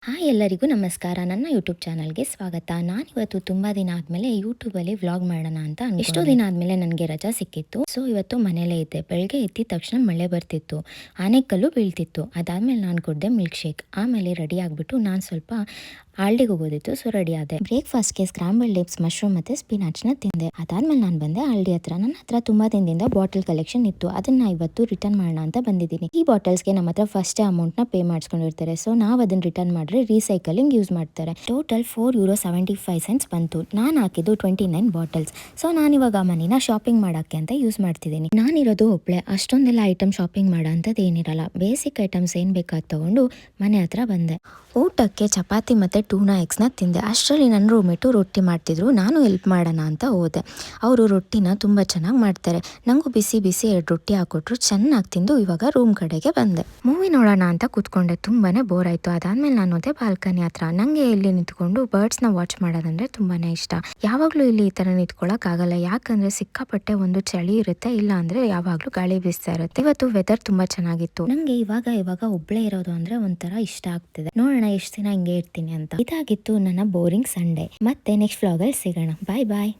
Hi ಎಲ್ಲರಿಗೂ ನಮಸ್ಕಾರ. ನನ್ನ ಯೂಟ್ಯೂಬ್ ಚಾನಲ್ಗೆ ಸ್ವಾಗತ. ನಾನಿವತ್ತು ತುಂಬ ದಿನ ಆದಮೇಲೆ ಯೂಟ್ಯೂಬಲ್ಲಿ ವ್ಲಾಗ್ ಮಾಡೋಣ ಅಂತ ಎಷ್ಟೋ ದಿನ ಆದಮೇಲೆ ನನಗೆ ರಜಾ ಸಿಕ್ಕಿತ್ತು. ಸೊ ಇವತ್ತು ಮನೇಲೇ ಇದ್ದೆ. ಬೆಳಗ್ಗೆ ಎದ್ದಿದ ತಕ್ಷಣ ಮಳೆ ಬರ್ತಿತ್ತು, ಆನೆಕಲ್ಲು ಬೀಳ್ತಿತ್ತು. ಅದಾದಮೇಲೆ ನಾನು ಕುಡ್ದೆ ಮಿಲ್ಕ್ ಶೇಕ್. ಆಮೇಲೆ ರೆಡಿ ಆಗಿಬಿಟ್ಟು ನಾನು ಸ್ವಲ್ಪ ಆಲ್ಡಿಗೆ ಹೋಗೋದಿತ್ತು, ಸೊ ರೆಡಿ ಆದೆ. ಬ್ರೇಕ್ಫಾಸ್ಟ್ಗೆ ಸ್ಕ್ರಾಂಬಲ್ಡ್ ಎಗ್ಸ್, ಮಶ್ರೂಮ್ ಮತ್ತು ಸ್ಪಿನಾಚ್ನ ತಿಂದೆ. ಅದಾದಮೇಲೆ ನಾನು ಬಂದೆ ಆಲ್ಡಿ ಹತ್ರ. ನನ್ನ ಹತ್ರ ತುಂಬ ದಿನದಿಂದ ಬಾಟಲ್ ಕಲೆಕ್ಷನ್ ಇತ್ತು, ಅದನ್ನು ಇವತ್ತು ರಿಟರ್ನ್ ಮಾಡೋಣ ಅಂತ ಬಂದಿದ್ದೀನಿ. ಈ ಬಾಟಲ್ಸ್ಗೆ ನಮ್ಮ ಹತ್ರ ಫಸ್ಟೇ ಅಮೌಂಟ್ನ ಪೇ ಮಾಡಿಸ್ಕೊಂಡಿರ್ತಾರೆ, ಸೊ ನಾವು ಅದನ್ನು ರಿಟರ್ನ್ ಮಾಡಿದ್ರೆ ರೀಸೈಕಲಿಂಗ್ ಯೂಸ್ ಮಾಡ್ತಾರೆ. ಟೋಟಲ್ €4.75 ಬಂತು. ನಾನು ಹಾಕಿದ್ದು 29 ಬಾಟಲ್ಸ್. ಸೊ ನಾನಿವಾಗ ಮನಿನ ಶಾಪಿಂಗ್ ಮಾಡೋಕ್ಕೆ ಅಂತ ಯೂಸ್ ಮಾಡ್ತಿದ್ದೀನಿ. ನಾನಿರೋದು ಒಬ್ಳೆ, ಅಷ್ಟೊಂದೆಲ್ಲ ಐಟಮ್ ಶಾಪಿಂಗ್ ಮಾಡೋ ಅಂಥದ್ದು ಏನಿರಲ್ಲ. ಬೇಸಿಕ್ ಐಟಮ್ಸ್ ಏನು ಬೇಕಾದ ತಗೊಂಡು ಮನೆ ಹತ್ರ ಬಂದೆ. ಊಟಕ್ಕೆ ಚಪಾತಿ ಮತ್ತು ಟೂನಾ ಎಗ್ಸ್ನ ತಿಂದೆ. ಅಷ್ಟರಲ್ಲಿ ನನ್ನ ರೂಮೇಟು ರೊಟ್ಟಿ ಮಾಡ್ತಿದ್ರು. ನಾನು ಹೆಲ್ಪ್ ಮಾಡೋಣ ಅಂತ ಹೋದೆ. ಅವರು ರೊಟ್ಟಿನ ತುಂಬ ಚೆನ್ನಾಗಿ ಮಾಡ್ತಾರೆ. ನನಗೂ ಬಿಸಿ ಬಿಸಿ 2 ರೊಟ್ಟಿ ಹಾಕೊಟ್ರು. ಚೆನ್ನಾಗಿ ತಿಂದು ಇವಾಗ ರೂಮ್ ಕಡೆಗೆ ಬಂದೆ. ಮೂವಿ ನೋಡೋಣ ಅಂತ ಕೂತ್ಕೊಂಡೆ. ತುಂಬಾ ಬೋರ್ ಆಯಿತು. ಅದಾದಮೇಲೆ ನಾನು ಹೋದೆ ಬಾಲ್ಕನಿ ಹತ್ರ. ನನಗೆ ಇಲ್ಲಿ ನಿಂತ್ಕೊಂಡು ಬರ್ಡ್ಸ್ನ ವಾಚ್ ಮಾಡೋದಂದರೆ ತುಂಬಾ ಇಷ್ಟ. ಯಾವಾಗಲೂ ಇಲ್ಲಿ ಈ ಥರ ನಿಂತ್ಕೊಳ್ಳೋಕ್ಕಾಗಲ್ಲ, ಯಾಕಂದರೆ ಸಿಕ್ಕಾಪಟ್ಟೆ ಒಂದು ಚಳಿ ಇರುತ್ತೆ, ಇಲ್ಲ ಅಂದರೆ ಯಾವಾಗಲೂ ಗಾಳಿ ಬೀಸ್ತಾ ಇರುತ್ತೆ. ಇವತ್ತು ವೆದರ್ ತುಂಬ ಚೆನ್ನಾಗಿತ್ತು. ನನಗೆ ಇವಾಗ ಒಬ್ಬಳೇ ಇರೋದು ಅಂದರೆ ಒಂಥರ ಇಷ್ಟ ಆಗ್ತಿದೆ. ನೋಡೋಣ ಎಷ್ಟು ದಿನ ಹಿಂಗೆ ಇರ್ತೀನಿ ಅಂತ. ಇದಾಗಿತ್ತು ನನ್ನ ಬೋರಿಂಗ್ ಸಂಡೇ. ಮತ್ತೆ ನೆಕ್ಸ್ಟ್ ವ್ಲಾಗಲ್ಲಿ ಸಿಗೋಣ. ಬಾಯ್ ಬಾಯ್.